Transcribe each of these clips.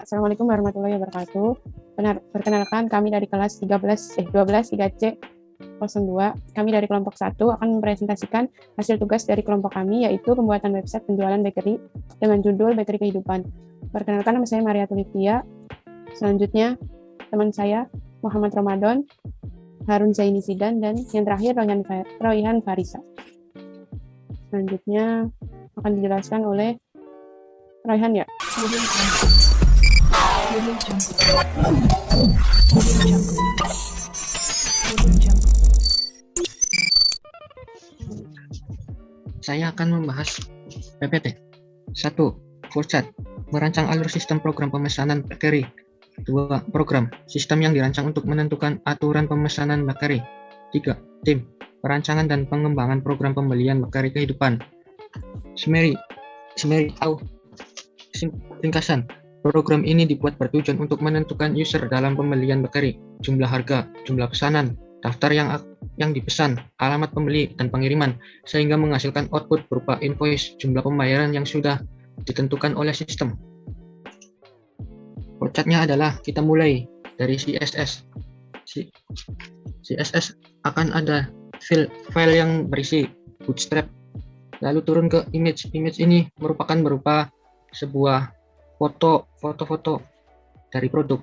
Assalamualaikum warahmatullahi wabarakatuh. Perkenalkan kami dari kelas 12 3C 02. Kami dari kelompok 1 akan mempresentasikan hasil tugas dari kelompok kami, yaitu pembuatan website penjualan bakery dengan judul Bakery Kehidupan. Perkenalkan, nama saya Maria Tulivia. Selanjutnya teman saya Muhammad Ramadan, Harun Zaini Zidan, dan yang terakhir Royhan Farisa. Selanjutnya akan dijelaskan oleh Royhan ya. Saya akan membahas PPT. 1. Flowchart, merancang alur sistem program pemesanan bakery. 2. Program, sistem yang dirancang untuk menentukan aturan pemesanan bakery. 3. Tim, perancangan dan pengembangan program pembelian bakery kehidupan. Summary atau ringkasan. Program ini dibuat bertujuan untuk menentukan user dalam pembelian bakery, jumlah harga, jumlah pesanan, daftar yang dipesan, alamat pembeli, dan pengiriman, sehingga menghasilkan output berupa invoice, jumlah pembayaran yang sudah ditentukan oleh sistem. Flowchart-nya adalah kita mulai dari CSS. CSS akan ada file yang berisi bootstrap, lalu turun ke image. Image ini merupakan berupa sebuah foto dari produk.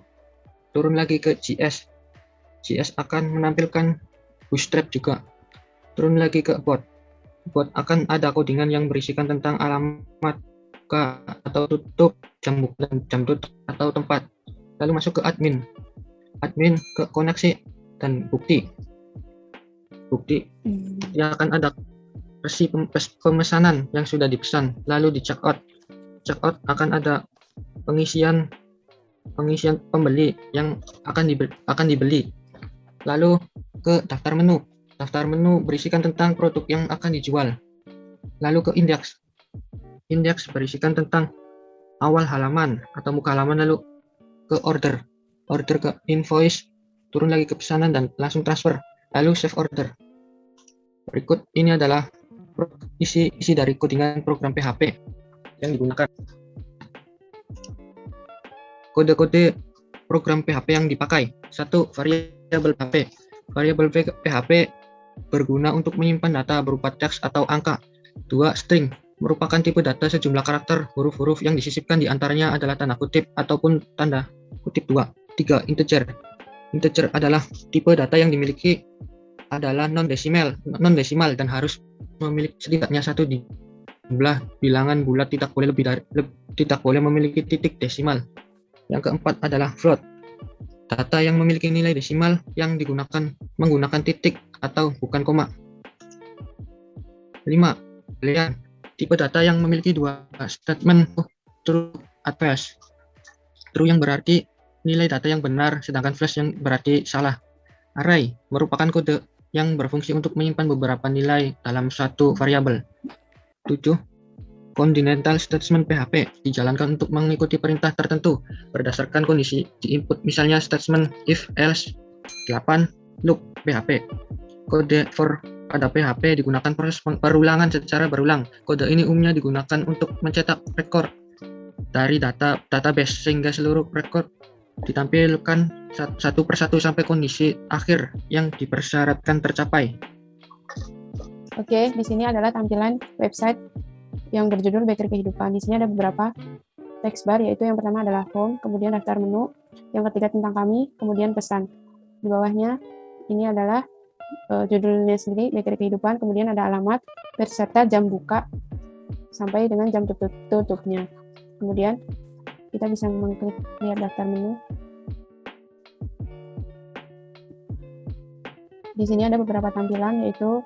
Turun lagi ke JS. JS akan menampilkan bootstrap juga. Turun lagi ke bot. Bot akan ada codingan yang berisikan tentang alamat buka atau tutup, jam buka dan jam tutup atau tempat. Lalu masuk ke admin. Admin ke koneksi dan bukti. Yang akan ada resi pemesanan yang sudah dipesan. Lalu di checkout. Checkout akan ada pengisian pembeli yang akan dibeli. Lalu ke daftar menu. Daftar menu berisikan tentang produk yang akan dijual. Lalu ke indeks. Indeks berisikan tentang awal halaman atau muka halaman, lalu ke order. Order ke invoice, turun lagi ke pesanan dan langsung transfer. Lalu save order. Berikut ini adalah isi dari codingan program PHP yang digunakan. Kode-kode program PHP yang dipakai. 1. Variabel PHP. Variabel PHP berguna untuk menyimpan data berupa teks atau angka. 2. String merupakan tipe data sejumlah karakter, huruf-huruf yang disisipkan di antaranya adalah tanda kutip ataupun tanda kutip 2. 3. Integer. Integer adalah tipe data yang dimiliki adalah non-desimal dan harus memiliki setidaknya satu di jumlah bilangan bulat, tidak boleh memiliki titik desimal. Yang keempat adalah float. Data yang memiliki nilai desimal yang menggunakan titik atau bukan koma. 5. Boolean. Tipe data yang memiliki dua statement true at first. True yang berarti nilai data yang benar, sedangkan false yang berarti salah. Array merupakan kode yang berfungsi untuk menyimpan beberapa nilai dalam satu variabel. 7. Conditional statement PHP dijalankan untuk mengikuti perintah tertentu berdasarkan kondisi di input, misalnya statement if else 8 loop PHP. Kode for pada PHP digunakan proses perulangan secara berulang. Kode ini umumnya digunakan untuk mencetak rekor dari database sehingga seluruh rekor ditampilkan satu persatu sampai kondisi akhir yang dipersyaratkan tercapai. Oke, di sini adalah tampilan website yang berjudul Bakery Kehidupan. Di sini ada beberapa text bar, yaitu yang pertama adalah home, kemudian daftar menu, yang ketiga tentang kami, kemudian pesan. Di bawahnya ini adalah judulnya sendiri, Bakery Kehidupan, kemudian ada alamat beserta jam buka sampai dengan jam tutupnya. Kemudian kita bisa mengklik lihat daftar menu. Di sini ada beberapa tampilan, yaitu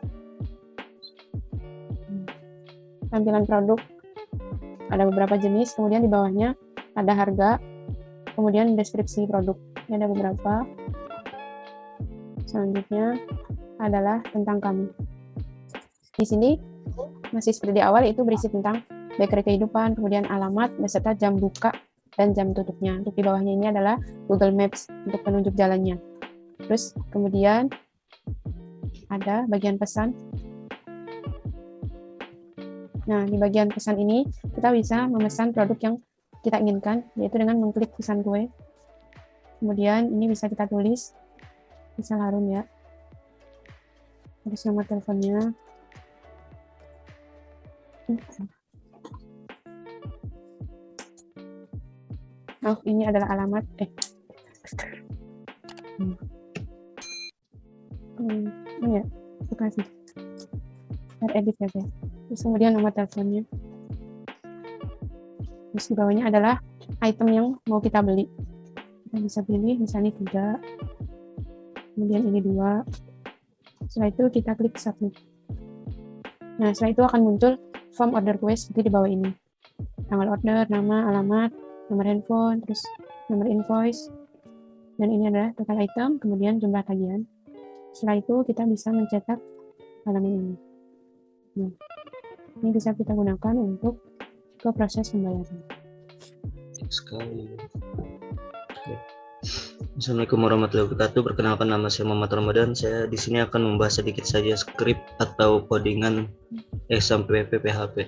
tampilan produk, ada beberapa jenis, kemudian di bawahnya ada harga, kemudian deskripsi produk. Ini ada beberapa. Selanjutnya adalah tentang kami. Di sini masih seperti di awal, itu berisi tentang bakery kehidupan, kemudian alamat beserta jam buka dan jam tutupnya. Untuk di bawahnya ini adalah Google Maps untuk penunjuk jalannya. Terus kemudian ada bagian pesan. Nah, di bagian pesan ini kita bisa memesan produk yang kita inginkan, yaitu dengan mengklik pesan gue. Kemudian ini bisa kita tulis, misal Harun ya, terus nomor teleponnya. Oh, ini adalah alamat. Ya, terima kasih. Edit ya guys. Terus kemudian nomor teleponnya. Terus di bawahnya adalah item yang mau kita beli. Kita bisa pilih misalnya 3, kemudian ini 2. Setelah itu kita klik submit. Nah, setelah itu akan muncul form order request seperti di bawah ini. Tanggal order, nama, alamat, nomor handphone, terus nomor invoice, dan ini adalah total item, kemudian jumlah tagihan. Setelah itu kita bisa mencetak halaman ini. Nah, ini bisa kita gunakan untuk ke proses pembayaran. Sekali. Assalamualaikum warahmatullahi wabarakatuh. Perkenalkan, nama saya Muhammad Ramadan. Saya di sini akan membahas sedikit saja script atau codingan XAMPP PHP.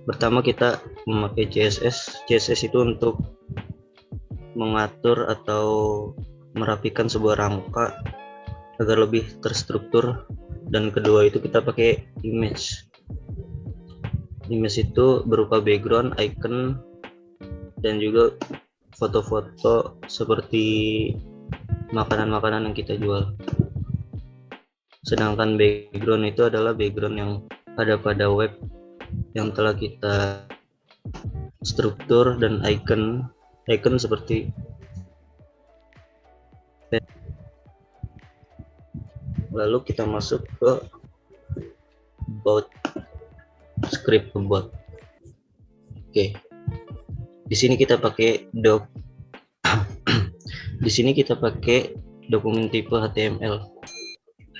Pertama kita memakai CSS. CSS itu untuk mengatur atau merapikan sebuah rangka agar lebih terstruktur, dan kedua itu kita pakai image. Image itu berupa background, icon, dan juga foto-foto seperti makanan-makanan yang kita jual. Sedangkan background itu adalah background yang ada pada web yang telah kita struktur, dan icon seperti lalu kita masuk ke about script about. Oke. Di sini kita pakai di sini kita pakai dokumen tipe HTML.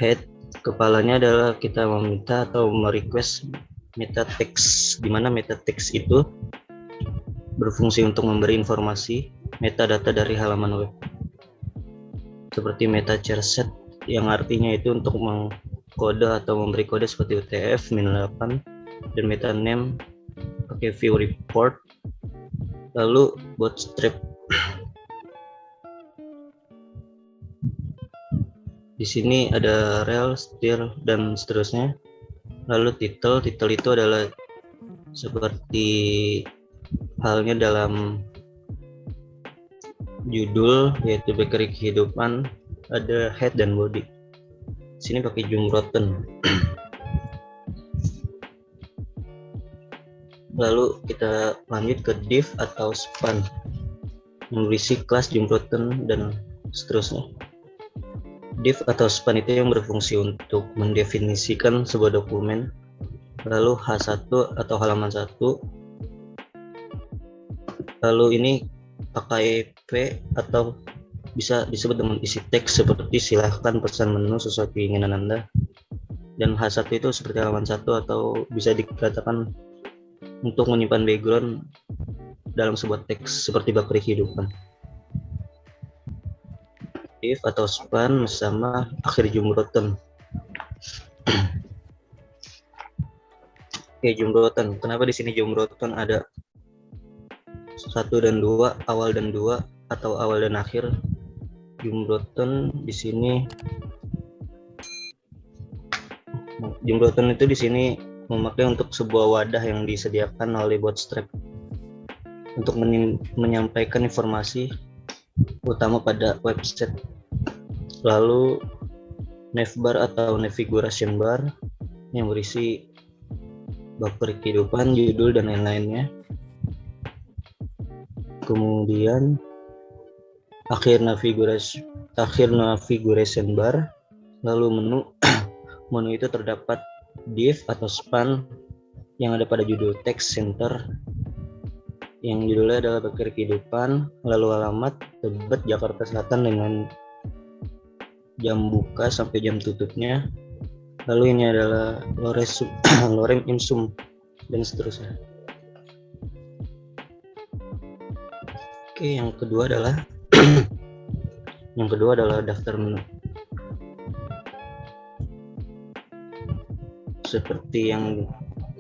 Head, kepalanya adalah kita meminta atau merequest meta text, di mana meta text itu berfungsi untuk memberi informasi metadata dari halaman web. Seperti meta char set yang artinya itu untuk mengkode atau memberi kode seperti UTF, -8, dan meta name pakai view report. Lalu bootstrap. Di sini ada rel, stir, dan seterusnya. Lalu title itu adalah seperti halnya dalam judul, yaitu bakery kehidupan, ada head dan body. Di sini pakai Jumroten. Lalu kita lanjut ke div atau span yang berisi kelas, Jumroten, dan seterusnya. Div atau span itu yang berfungsi untuk mendefinisikan sebuah dokumen. Lalu H1 atau halaman 1. Lalu ini pakai P atau bisa disebut dengan isi teks seperti silahkan pesan menu sesuai keinginan Anda. Dan H1 itu seperti halaman 1 atau bisa dikatakan untuk menyimpan background dalam sebuah teks seperti bakery kehidupan. Div atau span sama akhir Jumroten. Oke, Jumroten. Kenapa di sini Jumroten ada 1 dan 2, awal dan 2, atau awal dan akhir? Jumroten di sini, Jumroten itu di sini memakai untuk sebuah wadah yang disediakan oleh Bootstrap untuk menyampaikan informasi utama pada website. Lalu navbar atau navigation bar yang berisi bakery kehidupan, judul, dan lain-lainnya. Kemudian akhir navigation bar, lalu menu. Menu itu terdapat div atau span yang ada pada judul text center yang judulnya adalah bakery kehidupan, lalu alamat Tebet, Jakarta Selatan dengan jam buka sampai jam tutupnya. Lalu ini adalah lorem ipsum dan seterusnya. Oke, yang kedua adalah daftar menu. Seperti yang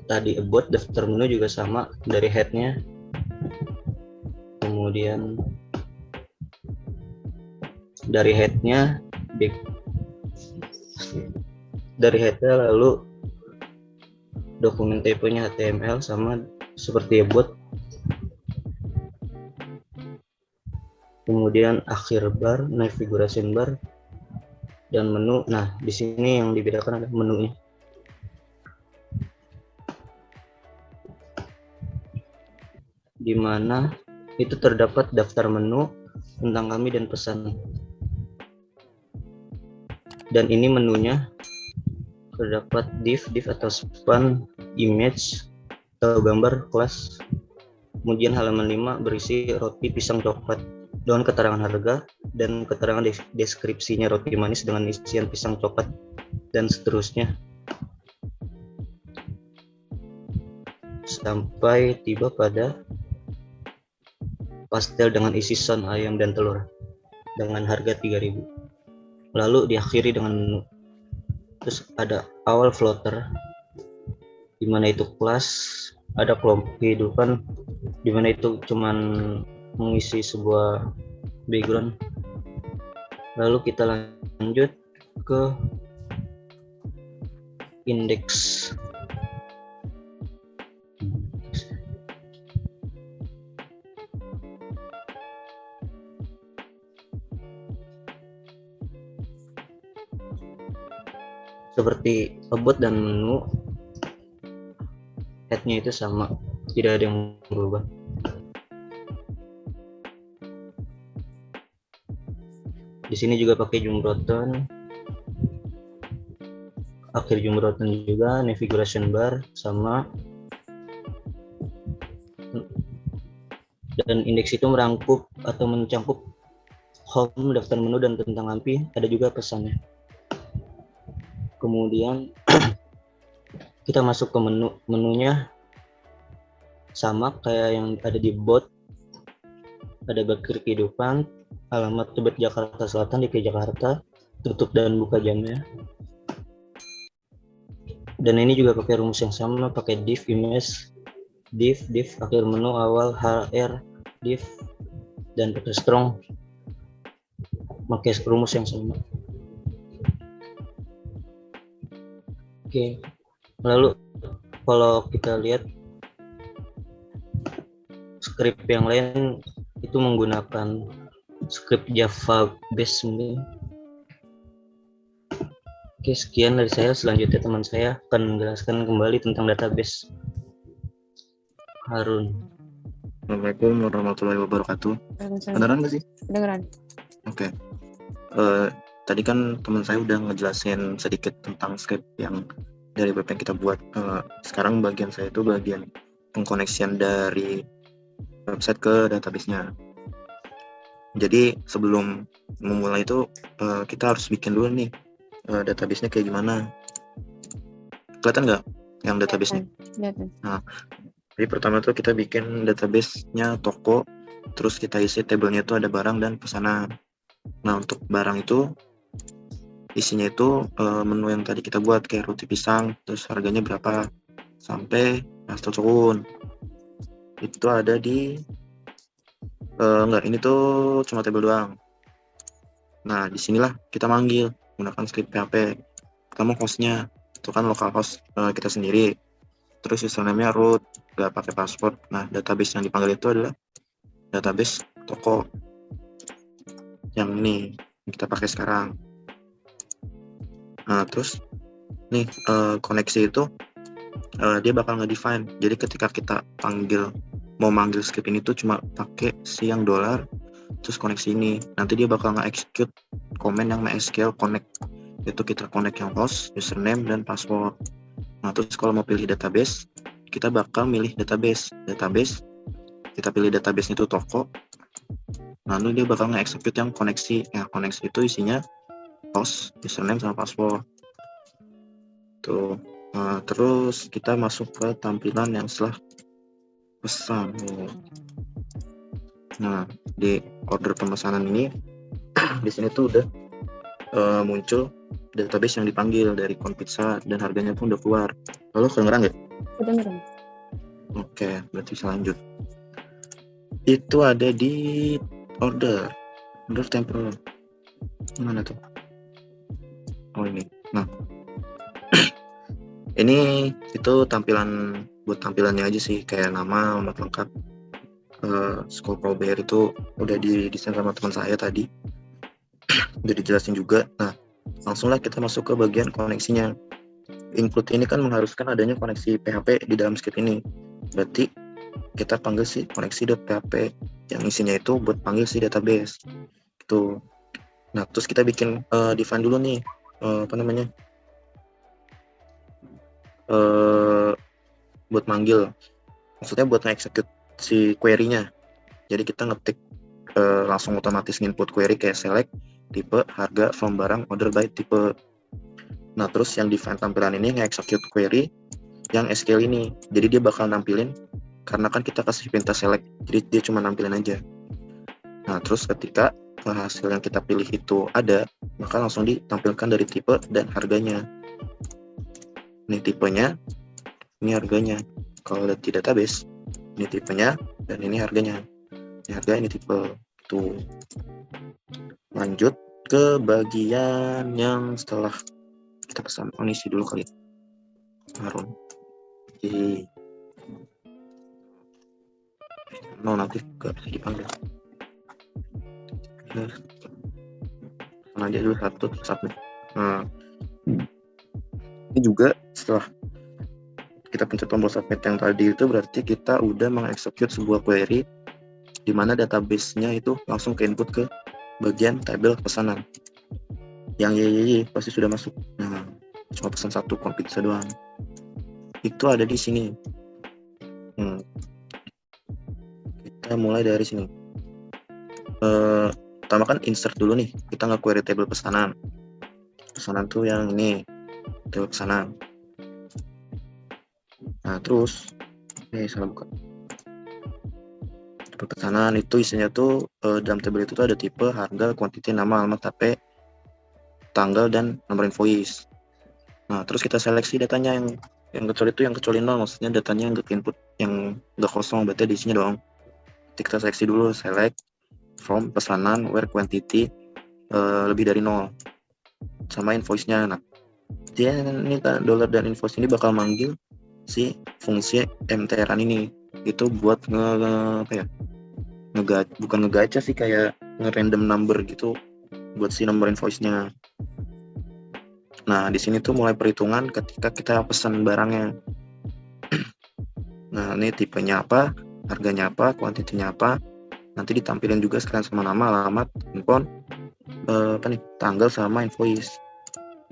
tadi about, daftar menu juga sama dari headnya. kemudian dari headnya lalu dokumen typo-nya HTML sama seperti bot. Kemudian akhir bar, navigation bar, dan menu. Nah, di sini yang dibedakan ada menunya. Di mana itu terdapat daftar menu, tentang kami, dan pesan. Dan ini menunya terdapat div atau span, image atau gambar, kelas. Kemudian halaman 5 berisi roti pisang coklat dengan keterangan harga dan keterangan deskripsinya roti manis dengan isian pisang coklat dan seterusnya. Sampai tiba pada pastel dengan isi son ayam dan telur dengan harga 3.000. Lalu diakhiri dengan menu. Terus ada awal floater, di mana itu kelas, ada kelompok kehidupan, di mana itu cuman mengisi sebuah background. Lalu kita lanjut ke indeks. Seperti about dan menu, headnya itu sama, tidak ada yang berubah. Di sini juga pakai Jumbroton, akhir Jumbroton juga, navigation bar sama, dan indeks itu merangkup atau mencangkup home, daftar menu, dan tentang API, ada juga pesannya. Kemudian kita masuk ke menunya sama kayak yang ada di bot, ada bakir kehidupan, alamat Tebet Jakarta Selatan, DKI Jakarta, tutup dan buka jamnya. Dan ini juga pakai rumus yang sama, pakai div image, div akhir menu, awal hr, div, dan pakai strong, pakai rumus yang sama. Oke, lalu kalau kita lihat script yang lain itu menggunakan script Java base mungkin. Oke, sekian dari saya. Selanjutnya teman saya akan menjelaskan kembali tentang database. Harun. Assalamualaikum warahmatullahi wabarakatuh. Kedengeran nggak sih? Kedengeran. Oke. Tadi kan teman saya udah ngejelasin sedikit tentang script yang dari web yang kita buat. Sekarang bagian saya itu bagian pengkoneksian dari website ke database-nya. Jadi sebelum memulai itu kita harus bikin dulu nih database-nya kayak gimana. Kelihatan nggak yang database-nya? Nah, jadi pertama tuh kita bikin database-nya toko, terus kita isi tabelnya itu ada barang dan pesanan. Nah, untuk barang itu isinya itu menu yang tadi kita buat kayak roti pisang, terus harganya berapa sampai pastel cokun. Itu ada di enggak, ini tuh cuma tabel doang. Nah, disinilah kita manggil menggunakan script PHP. Pertama hostnya itu kan localhost kita sendiri, terus username-nya root, nggak pakai password. Nah, database yang dipanggil itu adalah database toko yang ini yang kita pakai sekarang. Nah, terus nih koneksi itu dia bakal nge-define. Jadi ketika kita mau manggil script ini tuh cuma pakai si yang $, terus koneksi ini. Nanti dia bakal nge-execute command yang MySQL connect. Itu kita connect yang host, username, dan password. Nah, terus kalau mau pilih database, kita bakal milih database. Kita pilih database itu toko. Lalu dia bakal nge-execute yang koneksi. Ya, koneksi itu isinya host, username, sama password. Tuh. Nah, terus kita masuk ke tampilan yang setelah pesan. Nah, di order pemesanan ini di sini tuh udah muncul database yang dipanggil dari Konpizza dan harganya pun udah keluar. Lalu kedengeran nggak? Kedengeran. Oke, berarti bisa lanjut. Itu ada di order temporal. Mana tuh? Oh ini. Nah, ini itu buat tampilannya aja sih, kayak nama, alamat lengkap. Scope Robert itu udah didesain sama teman saya tadi, udah dijelasin juga. Nah, langsunglah kita masuk ke bagian koneksinya. Include ini kan mengharuskan adanya koneksi PHP di dalam script ini. Berarti kita panggil si koneksi.php yang isinya itu buat panggil si database. Gitu. Nah, terus kita bikin define dulu nih, buat manggil. Maksudnya buat nge-execute si query-nya. Jadi kita ngetik langsung otomatis input query kayak select, tipe, harga, from barang, order by tipe. Nah, terus yang define tampilan ini nge-execute query yang SQL ini. Jadi dia bakal nampilin, karena kan kita kasih perintah select, jadi dia cuma nampilin aja. Nah, terus ketika hasil yang kita pilih itu ada, maka langsung ditampilkan dari tipe dan harganya. Ini tipenya, ini harganya. Kalau lihat di database, ini tipenya dan ini harganya. Ini harga, ini tipe. Tuh. Lanjut ke bagian yang setelah kita pesan. Oh, isi dulu kali. Harun. Oke. No, nanti gak bisa dipanggil. Aja dulu satu submit. Nah, ini juga setelah kita pencet tombol submit yang tadi itu berarti kita udah mengeksekut sebuah query di mana database-nya itu langsung ke input ke bagian tabel pesanan. Yang YYY pasti sudah masuk. Nah, cuma pesan satu pizza doang. Itu ada di sini. Kita mulai dari sini. Pertama kan insert dulu nih. Kita nge-query tabel pesanan. Pesanan tuh yang ini, tabel pesanan. Nah, terus salah buka. Tabel pesanan itu isinya tuh dalam tabel itu tuh ada tipe, harga, quantity, nama, alamat, HP, tanggal, dan nomor invoice. Nah, terus kita seleksi datanya yang kecuali 0, maksudnya datanya yang ke input, yang nggak kosong, berarti di sini doang. Kita seleksi dulu, select from pesanan where quantity lebih dari 0 sama invoice-nya. Nah, dia ini dollar dan invoice ini bakal manggil si fungsi mtr ini itu buat bukan ngegaca sih, kayak nge-random number gitu buat si nomor invoice-nya. Nah, di sini tuh mulai perhitungan ketika kita pesan barangnya. Nah, ini tipenya apa, harganya apa, kuantitinya apa. Nanti ditampilin juga sekalian sama nama, alamat, handphone, tanggal sama invoice.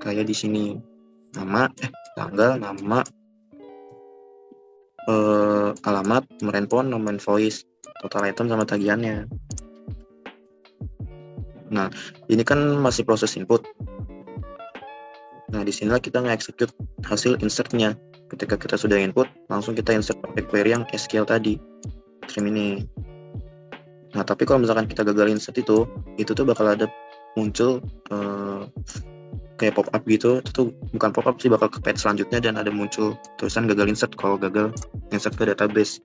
Kayak di sini. Tanggal, nama, alamat, nomor handphone, nomor invoice, total item sama tagihannya. Nah, ini kan masih proses input. Nah, di sinilah kita nge-execute hasil insert-nya. Ketika kita sudah input, langsung kita insert pakai query yang SQL tadi, stream ini. Nah, tapi kalau misalkan kita gagal insert itu tuh bakal ada muncul kayak pop-up gitu. Itu tuh bukan pop-up sih, bakal ke page selanjutnya dan ada muncul tulisan gagal insert kalau gagal insert ke database.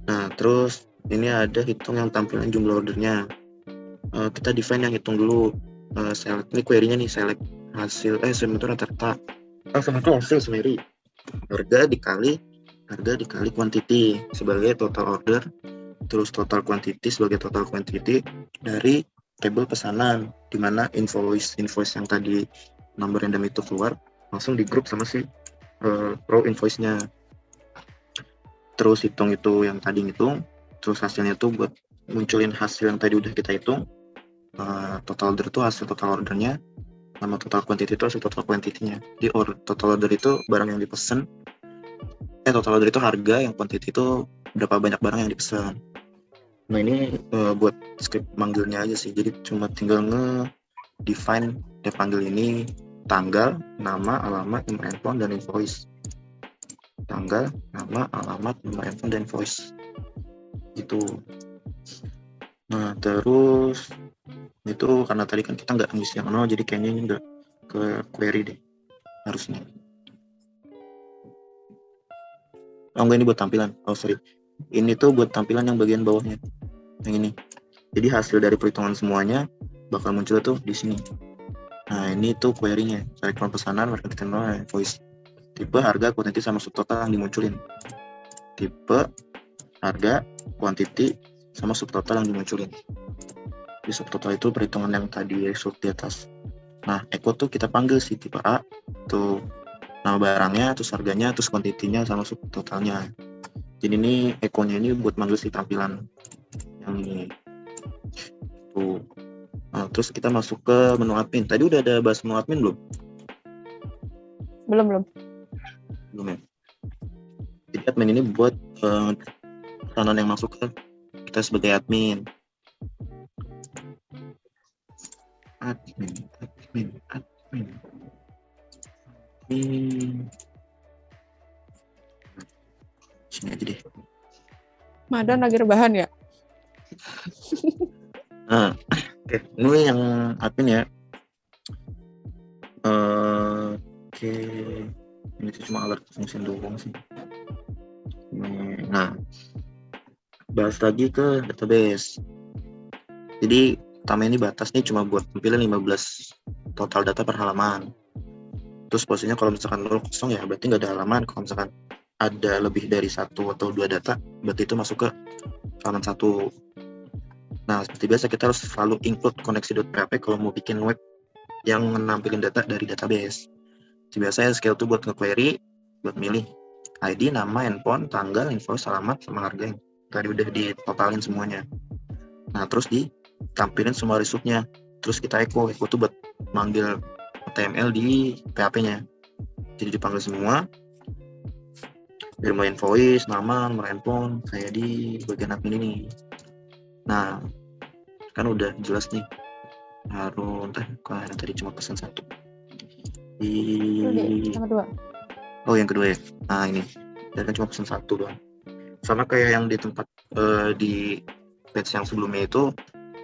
Nah, terus ini ada hitung yang tampilan jumlah ordernya. Kita define yang hitung dulu. Select, ini query-nya nih, select hasil, itu rata-rata. Itu hasil summary. Harga dikali quantity sebagai total order, terus total quantity sebagai total quantity dari table pesanan, di mana invoice yang tadi number random itu keluar langsung di group sama si row invoice-nya. Terus hitung itu yang tadi ngitung, terus hasilnya tuh buat munculin hasil yang tadi udah kita hitung. Total order itu hasil total ordernya, nama total quantity itu hasil total quantity-nya. Di total order itu barang yang dipesan, total order itu harga, yang quantity itu berapa banyak barang yang dipesan. Nah, ini buat script manggilnya aja sih, jadi cuma tinggal nge-define dia panggil ini tanggal, nama, alamat, nomor handphone, dan invoice. Tanggal, nama, alamat, nomor handphone, dan invoice gitu. Nah, terus itu karena tadi kan kita nggak ngisi yang 0, jadi kayaknya ini nggak ke query deh harusnya. Enggak, ini buat tampilan. Oh sorry, ini tuh buat tampilan yang bagian bawahnya, yang ini. Jadi hasil dari perhitungan semuanya bakal muncul tuh di sini. Nah, ini tuh query-nya, cari pesanan, market terminal, invoice. Tipe, harga, quantity, sama subtotal yang dimunculin. Tipe, harga, quantity, sama subtotal yang dimunculin. Di subtotal itu perhitungan yang tadi result di atas. Nah, echo tuh kita panggil si tipe A, tuh nama barangnya, terus harganya, terus quantity-nya, sama subtotalnya. Jadi ini echo-nya ini buat manggil si tampilan yang ini. Tuh. Nah, terus kita masuk ke menu admin. Tadi udah ada bahas menu admin belum? Belum. Belum ya? Jadi admin ini buat pesanan yang masuk ke kita sebagai admin. Admin. Sini aja deh. Madan lagi rebahan ya? Nah, oke. Ini yang admin ya. Oke. Ini cuma alert function doang sih. Nah, bahas lagi ke database. Jadi pertama ini batas nih cuma buat tampilan 15 total data per halaman. Terus posisinya kalau misalkan 0 kosong ya berarti nggak ada halaman. Kalau misalkan ada lebih dari 1 atau 2 data berarti itu masuk ke halaman 1. Nah, seperti biasa kita harus selalu include koneksi.php kalau mau bikin web yang menampilkan data dari database. Seperti biasa ya, scale itu buat nge-query, buat milih ID, nama, handphone, tanggal, invoice, alamat, sama harga yang tadi udah ditotalin semuanya. Nah, terus ditampilin semua resultnya. Terus kita echo tuh buat manggil HTML di PHP-nya. Jadi dipanggil semua. Dari mulai invoice, nama, nomor handphone, kayak di bagian admin ini. Nah, kan udah jelas nih. Harus kalau tadi cuma pesan 1. Yang kedua. Oh, yang kedua ya. Nah, ini. Dan kan cuma pesan 1 doang. Sama kayak yang di tempat di page yang sebelumnya itu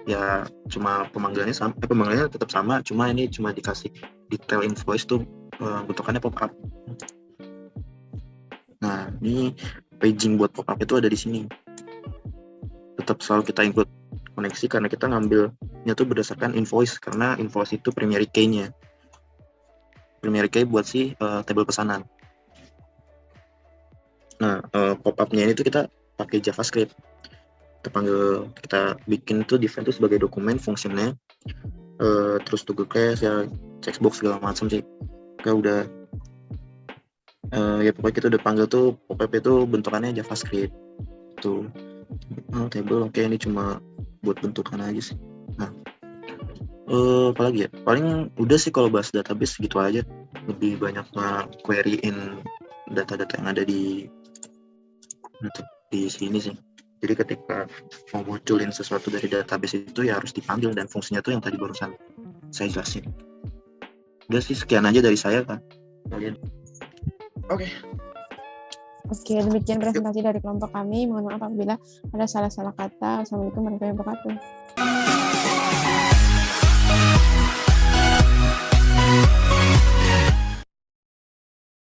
ya cuma pemanggilannya tetap sama, cuma ini cuma dikasih detail invoice tuh bentukannya pop up. Nah, ini paging buat pop up itu ada di sini. Tetap selalu kita include koneksi karena kita ngambilnya tuh berdasarkan invoice, karena invoice itu primary key-nya. Primary key buat si tabel pesanan. Nah, pop up-nya ini tuh kita pakai JavaScript. Kita bikin tuh define tuh sebagai dokumen fungsinya, terus toggle class ya, checkbox segala macam sih. Kayak udah ya pokoknya kita udah panggil tuh pop-up itu bentukannya JavaScript tuh. Table oke, ini cuma buat bentukan aja sih. Nah, apalagi ya, paling udah sih kalau bahas database gitu aja. Lebih banyak query-in data-data yang ada di sini sih. Jadi ketika mau munculin sesuatu dari database itu ya harus dipanggil, dan fungsinya tuh yang tadi barusan saya jelasin. Udah sih, sekian aja dari saya kan. Kalian. Oke, demikian presentasi dari kelompok kami. Mohon maaf apabila ada salah-salah kata. Assalamualaikum warahmatullahi wabarakatuh.